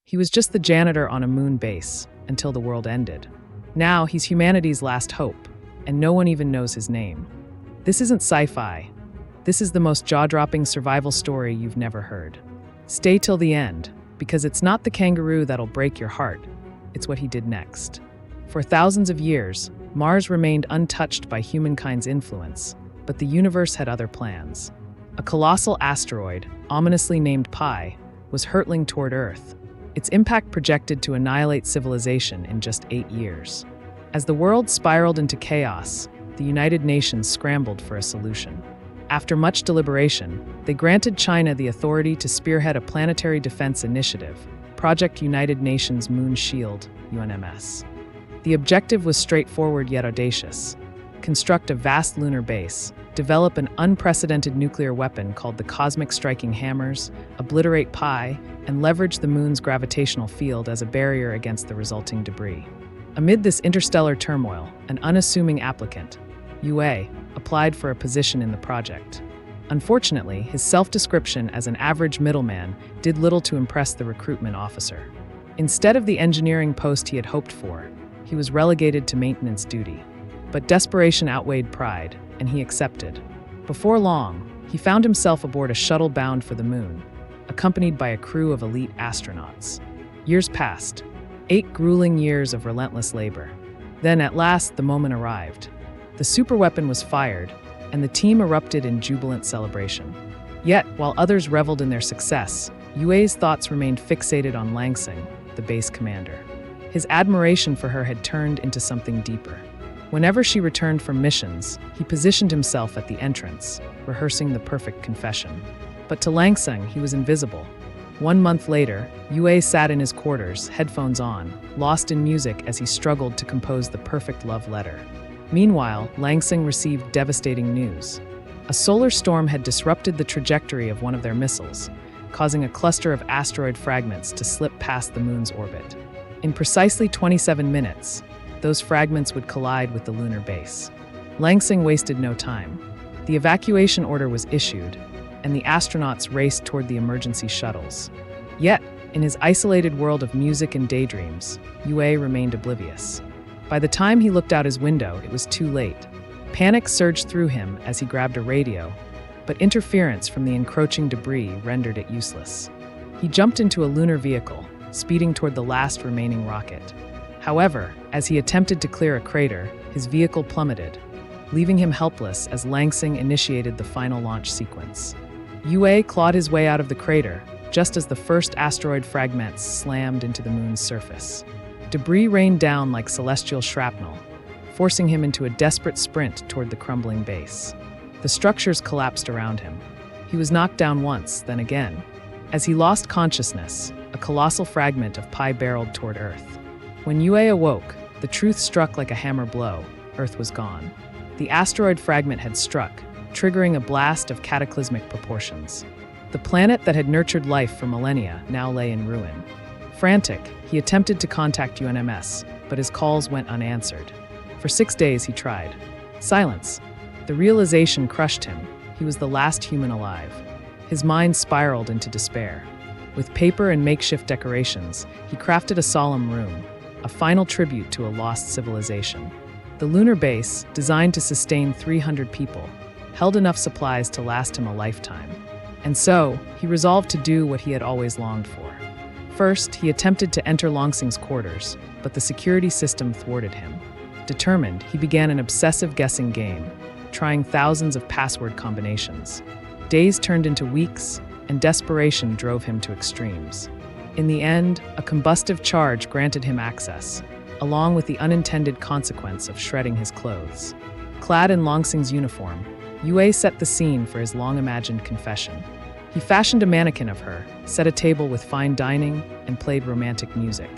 He was just the janitor on a moon base until the world ended. Now he's humanity's last hope, and no one even knows his name. This isn't sci-fi. This is the most jaw-dropping survival story you've never heard. Stay till the end, because it's not the kangaroo that'll break your heart. It's what he did next. For thousands of years, Mars remained untouched by humankind's influence, but the universe had other plans. A colossal asteroid, ominously named Pi, was hurtling toward Earth, its impact projected to annihilate civilization in just 8 years. As the world spiraled into chaos, the United Nations scrambled for a solution. After much deliberation, they granted China the authority to spearhead a planetary defense initiative, Project United Nations Moon Shield, UNMS. The objective was straightforward yet audacious: construct a vast lunar base, develop an unprecedented nuclear weapon called the Cosmic Striking Hammers, obliterate Pi, and leverage the moon's gravitational field as a barrier against the resulting debris. Amid this interstellar turmoil, an unassuming applicant, Yue, applied for a position in the project. Unfortunately, his self-description as an average middleman did little to impress the recruitment officer. Instead of the engineering post he had hoped for, he was relegated to maintenance duty. But desperation outweighed pride, and he accepted. Before long, he found himself aboard a shuttle bound for the moon, accompanied by a crew of elite astronauts. Years passed, 8 grueling years of relentless labor. Then, at last, the moment arrived. The superweapon was fired, and the team erupted in jubilant celebration. Yet, while others reveled in their success, Yue's thoughts remained fixated on Langsing, the base commander. His admiration for her had turned into something deeper. Whenever she returned from missions, he positioned himself at the entrance, rehearsing the perfect confession. But to Langsing, he was invisible. 1 month later, Yue sat in his quarters, headphones on, lost in music as he struggled to compose the perfect love letter. Meanwhile, Langsing received devastating news. A solar storm had disrupted the trajectory of one of their missiles, causing a cluster of asteroid fragments to slip past the moon's orbit. In precisely 27 minutes, those fragments would collide with the lunar base. Langsing wasted no time. The evacuation order was issued, and the astronauts raced toward the emergency shuttles. Yet, in his isolated world of music and daydreams, Yue remained oblivious. By the time he looked out his window, it was too late. Panic surged through him as he grabbed a radio, but interference from the encroaching debris rendered it useless. He jumped into a lunar vehicle, speeding toward the last remaining rocket. However, as he attempted to clear a crater, his vehicle plummeted, leaving him helpless as Langsing initiated the final launch sequence. Yue clawed his way out of the crater, just as the first asteroid fragments slammed into the moon's surface. Debris rained down like celestial shrapnel, forcing him into a desperate sprint toward the crumbling base. The structures collapsed around him. He was knocked down once, then again. As he lost consciousness, a colossal fragment of Pi barreled toward Earth. When Yue awoke, the truth struck like a hammer blow. Earth was gone. The asteroid fragment had struck, triggering a blast of cataclysmic proportions. The planet that had nurtured life for millennia now lay in ruin. Frantic, he attempted to contact UNMS, but his calls went unanswered. For 6 days he tried. Silence. The realization crushed him. He was the last human alive. His mind spiraled into despair. With paper and makeshift decorations, he crafted a solemn room, a final tribute to a lost civilization. The lunar base, designed to sustain 300 people, held enough supplies to last him a lifetime. And so, he resolved to do what he had always longed for. First, he attempted to enter Langsing's quarters, but the security system thwarted him. Determined, he began an obsessive guessing game, trying thousands of password combinations. Days turned into weeks, and desperation drove him to extremes. In the end, a combustive charge granted him access, along with the unintended consequence of shredding his clothes. Clad in Langsing's uniform, Yue set the scene for his long-imagined confession. He fashioned a mannequin of her, set a table with fine dining, and played romantic music.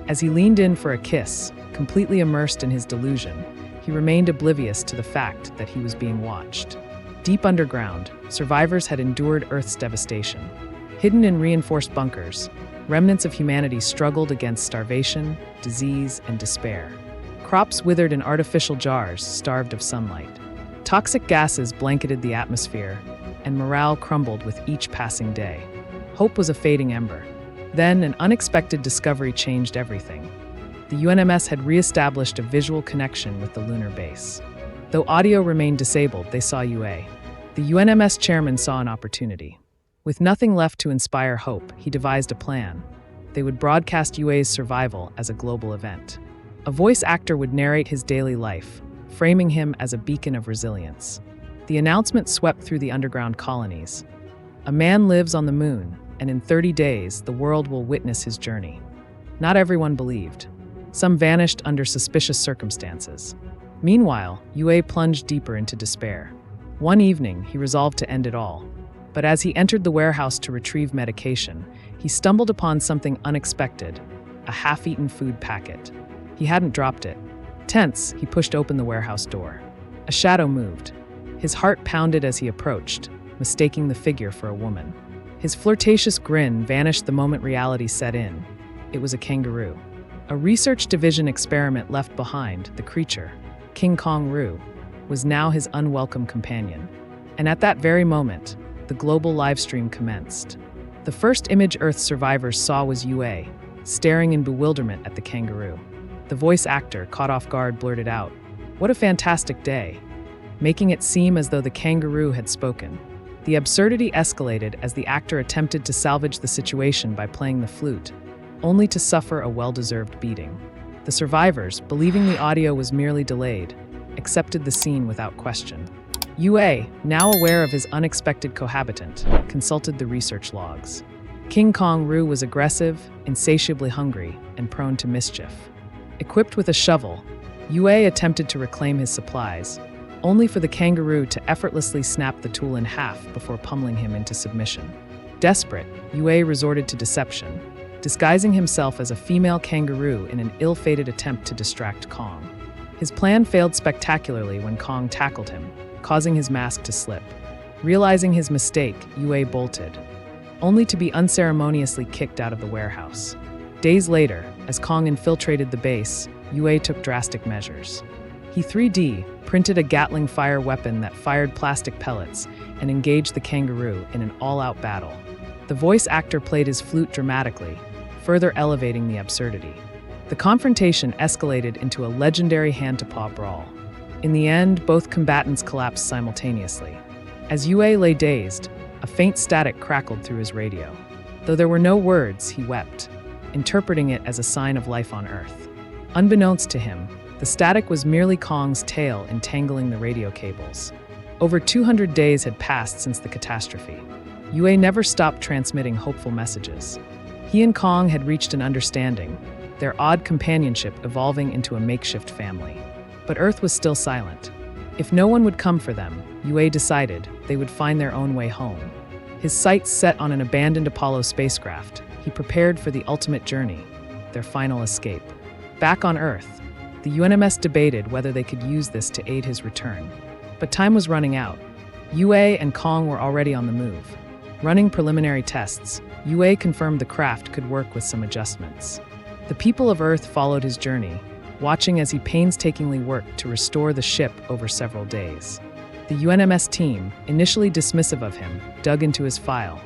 As he leaned in for a kiss, completely immersed in his delusion, he remained oblivious to the fact that he was being watched. Deep underground, survivors had endured Earth's devastation. Hidden in reinforced bunkers, remnants of humanity struggled against starvation, disease, and despair. Crops withered in artificial jars, starved of sunlight. Toxic gases blanketed the atmosphere, and morale crumbled with each passing day. Hope was a fading ember. Then, an unexpected discovery changed everything. The UNMS had re-established a visual connection with the lunar base. Though audio remained disabled, they saw UA. The UNMS chairman saw an opportunity. With nothing left to inspire hope, he devised a plan. They would broadcast UA's survival as a global event. A voice actor would narrate his daily life, framing him as a beacon of resilience. The announcement swept through the underground colonies. A man lives on the moon, and in 30 days, the world will witness his journey. Not everyone believed. Some vanished under suspicious circumstances. Meanwhile, UA plunged deeper into despair. One evening, he resolved to end it all. But as he entered the warehouse to retrieve medication, he stumbled upon something unexpected, a half-eaten food packet. He hadn't dropped it. Tense, he pushed open the warehouse door. A shadow moved. His heart pounded as he approached, mistaking the figure for a woman. His flirtatious grin vanished the moment reality set in. It was a kangaroo. A research division experiment left behind, the creature, King Kong Roo, was now his unwelcome companion. And at that very moment, the global livestream commenced. The first image Earth survivors saw was UA, staring in bewilderment at the kangaroo. The voice actor, caught off guard, blurted out, "What a fantastic day," making it seem as though the kangaroo had spoken. The absurdity escalated as the actor attempted to salvage the situation by playing the flute, only to suffer a well-deserved beating. The survivors, believing the audio was merely delayed, accepted the scene without question. UA, now aware of his unexpected cohabitant, consulted the research logs. King Kong Roo was aggressive, insatiably hungry, and prone to mischief. Equipped with a shovel, UA attempted to reclaim his supplies, only for the kangaroo to effortlessly snap the tool in half before pummeling him into submission. Desperate, UA resorted to deception, disguising himself as a female kangaroo in an ill-fated attempt to distract Kong. His plan failed spectacularly when Kong tackled him, causing his mask to slip. Realizing his mistake, UA bolted, only to be unceremoniously kicked out of the warehouse. Days later, as Kong infiltrated the base, UA took drastic measures. He 3D printed a Gatling fire weapon that fired plastic pellets and engaged the kangaroo in an all-out battle. The voice actor played his flute dramatically, further elevating the absurdity. The confrontation escalated into a legendary hand-to-paw brawl. In the end, both combatants collapsed simultaneously. As UA lay dazed, a faint static crackled through his radio. Though there were no words, he wept, interpreting it as a sign of life on Earth. Unbeknownst to him, the static was merely Kong's tail entangling the radio cables. Over 200 days had passed since the catastrophe. UA never stopped transmitting hopeful messages. He and Kong had reached an understanding, their odd companionship evolving into a makeshift family. But Earth was still silent. If no one would come for them, UA decided they would find their own way home. His sights set on an abandoned Apollo spacecraft, he prepared for the ultimate journey, their final escape. Back on Earth, the UNMS debated whether they could use this to aid his return. But time was running out. UA and Kong were already on the move. Running preliminary tests, UA confirmed the craft could work with some adjustments. The people of Earth followed his journey, watching as he painstakingly worked to restore the ship over several days. The UNMS team, initially dismissive of him, dug into his file,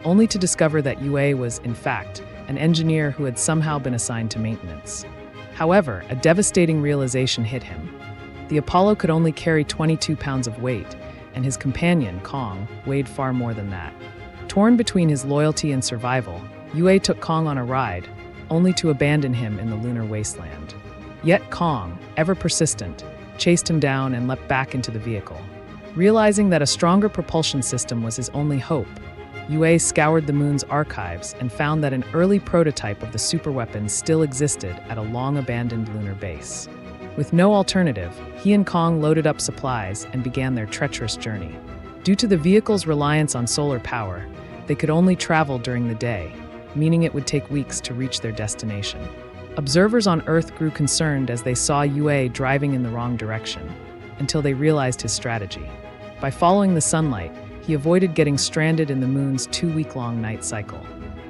only to discover that UA was, in fact, an engineer who had somehow been assigned to maintenance. However, a devastating realization hit him. The Apollo could only carry 22 pounds of weight, and his companion, Kong, weighed far more than that. Torn between his loyalty and survival, UA took Kong on a ride, only to abandon him in the lunar wasteland. Yet Kong, ever persistent, chased him down and leapt back into the vehicle. Realizing that a stronger propulsion system was his only hope, UA scoured the moon's archives and found that an early prototype of the superweapon still existed at a long-abandoned lunar base. With no alternative, he and Kong loaded up supplies and began their treacherous journey. Due to the vehicle's reliance on solar power, they could only travel during the day, meaning it would take weeks to reach their destination. Observers on Earth grew concerned as they saw UA driving in the wrong direction, until they realized his strategy. By following the sunlight, he avoided getting stranded in the moon's 2-week-long night cycle.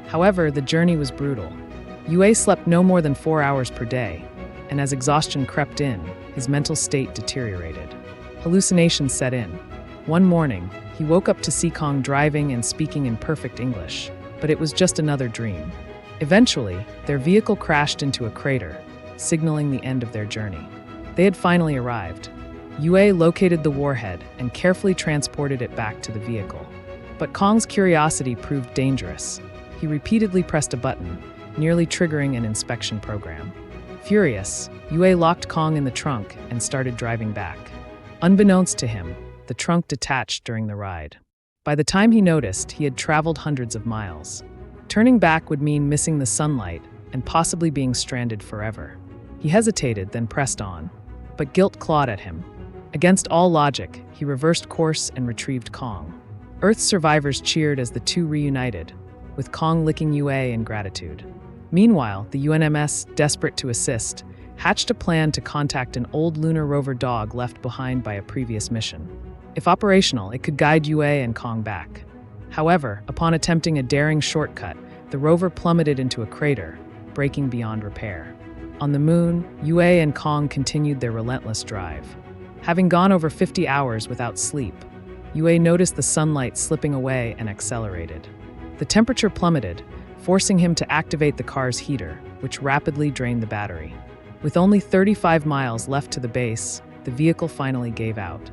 However, the journey was brutal. UA slept no more than 4 hours per day, and as exhaustion crept in, his mental state deteriorated. Hallucinations set in. One morning, he woke up to see Kong driving and speaking in perfect English, but it was just another dream. Eventually, their vehicle crashed into a crater, signaling the end of their journey. They had finally arrived. Yue located the warhead and carefully transported it back to the vehicle. But Kong's curiosity proved dangerous. He repeatedly pressed a button, nearly triggering an inspection program. Furious, Yue locked Kong in the trunk and started driving back. Unbeknownst to him, the trunk detached during the ride. By the time he noticed, he had traveled hundreds of miles. Turning back would mean missing the sunlight and possibly being stranded forever. He hesitated, then pressed on. But guilt clawed at him. Against all logic, he reversed course and retrieved Kong. Earth's survivors cheered as the two reunited, with Kong licking Yue in gratitude. Meanwhile, the UNMS, desperate to assist, hatched a plan to contact an old lunar rover dog left behind by a previous mission. If operational, it could guide Yue and Kong back. However, upon attempting a daring shortcut, the rover plummeted into a crater, breaking beyond repair. On the moon, Yue and Kong continued their relentless drive. Having gone over 50 hours without sleep, Yue noticed the sunlight slipping away and accelerated. The temperature plummeted, forcing him to activate the car's heater, which rapidly drained the battery. With only 35 miles left to the base, the vehicle finally gave out.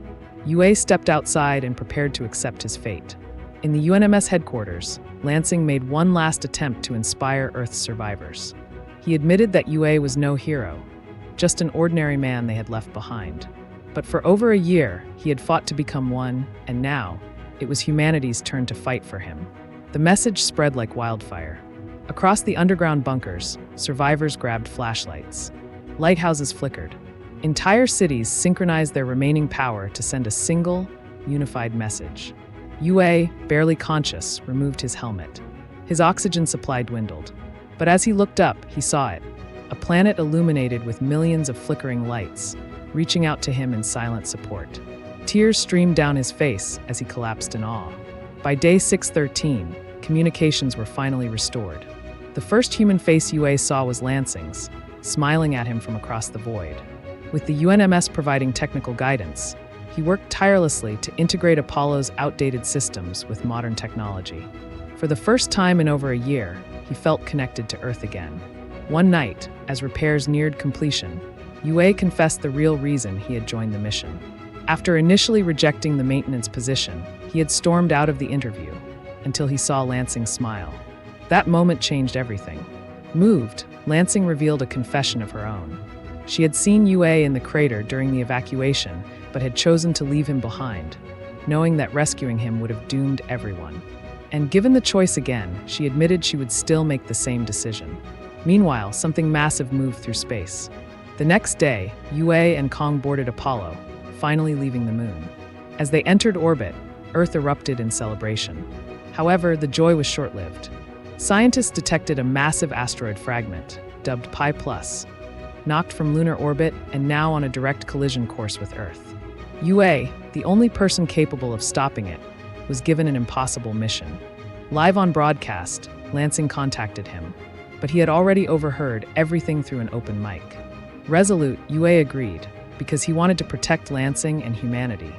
Yue stepped outside and prepared to accept his fate. In the UNMS headquarters, Lansing made one last attempt to inspire Earth's survivors. He admitted that Yue was no hero, just an ordinary man they had left behind. But for over a year, he had fought to become one, and now, it was humanity's turn to fight for him. The message spread like wildfire. Across the underground bunkers, survivors grabbed flashlights. Lighthouses flickered. Entire cities synchronized their remaining power to send a single, unified message. Yue, barely conscious, removed his helmet. His oxygen supply dwindled. But as he looked up, he saw it. A planet illuminated with millions of flickering lights, reaching out to him in silent support. Tears streamed down his face as he collapsed in awe. By day 613, communications were finally restored. The first human face Yue saw was Lansing's, smiling at him from across the void. With the UNMS providing technical guidance, he worked tirelessly to integrate Apollo's outdated systems with modern technology. For the first time in over a year, he felt connected to Earth again. One night, as repairs neared completion, Yue confessed the real reason he had joined the mission. After initially rejecting the maintenance position, he had stormed out of the interview until he saw Lansing smile. That moment changed everything. Moved, Lansing revealed a confession of her own. She had seen Yue in the crater during the evacuation, but had chosen to leave him behind, knowing that rescuing him would have doomed everyone. And given the choice again, she admitted she would still make the same decision. Meanwhile, something massive moved through space. The next day, Yue and Kong boarded Apollo, finally leaving the moon. As they entered orbit, Earth erupted in celebration. However, the joy was short-lived. Scientists detected a massive asteroid fragment, dubbed Pi Plus, knocked from lunar orbit and now on a direct collision course with Earth. Yue, the only person capable of stopping it, was given an impossible mission. Live on broadcast, Lansing contacted him, but he had already overheard everything through an open mic. Resolute, Yue agreed, because he wanted to protect Lansing and humanity.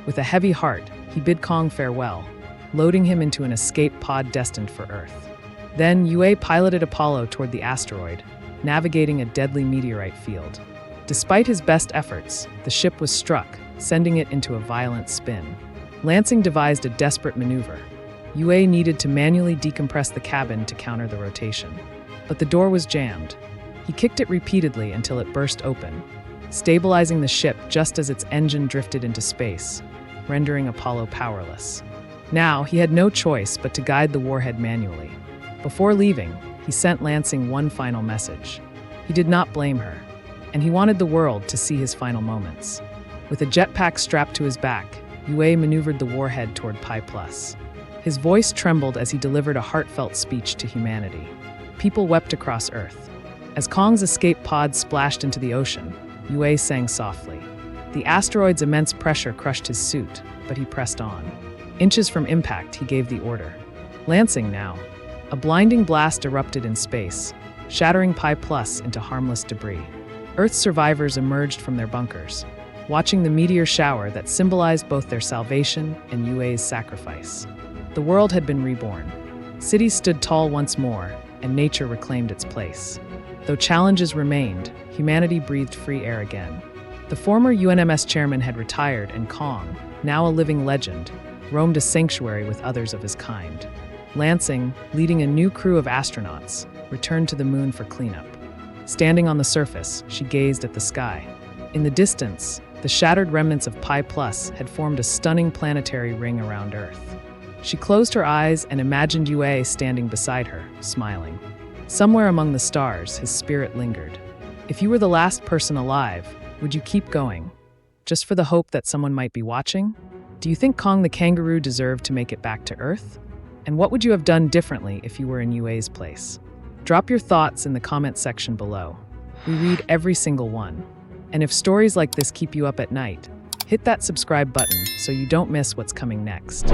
With a heavy heart, he bid Kong farewell, loading him into an escape pod destined for Earth. Then Yue piloted Apollo toward the asteroid, navigating a deadly meteorite field. Despite his best efforts, the ship was struck, sending it into a violent spin. Lansing devised a desperate maneuver. Yue needed to manually decompress the cabin to counter the rotation. But the door was jammed. He kicked it repeatedly until it burst open, stabilizing the ship just as its engine drifted into space, rendering Apollo powerless. Now, he had no choice but to guide the warhead manually. Before leaving, he sent Lansing one final message. He did not blame her, and he wanted the world to see his final moments. With a jetpack strapped to his back, Yue maneuvered the warhead toward Pi Plus. His voice trembled as he delivered a heartfelt speech to humanity. People wept across Earth. As Kong's escape pod splashed into the ocean, Yue sang softly. The asteroid's immense pressure crushed his suit, but he pressed on. Inches from impact, he gave the order. Lansing now. A blinding blast erupted in space, shattering Pi Plus into harmless debris. Earth's survivors emerged from their bunkers, watching the meteor shower that symbolized both their salvation and Yue's sacrifice. The world had been reborn. Cities stood tall once more, and nature reclaimed its place. Though challenges remained, humanity breathed free air again. The former UNMS chairman had retired, and Kong, now a living legend, roamed a sanctuary with others of his kind. Lansing, leading a new crew of astronauts, returned to the moon for cleanup. Standing on the surface, she gazed at the sky. In the distance, the shattered remnants of Pi Plus had formed a stunning planetary ring around Earth. She closed her eyes and imagined Yue standing beside her, smiling. Somewhere among the stars, his spirit lingered. If you were the last person alive, would you keep going? Just for the hope that someone might be watching? Do you think Kong the kangaroo deserved to make it back to Earth? And what would you have done differently if you were in Yue's place? Drop your thoughts in the comment section below. We read every single one. And if stories like this keep you up at night, hit that subscribe button so you don't miss what's coming next.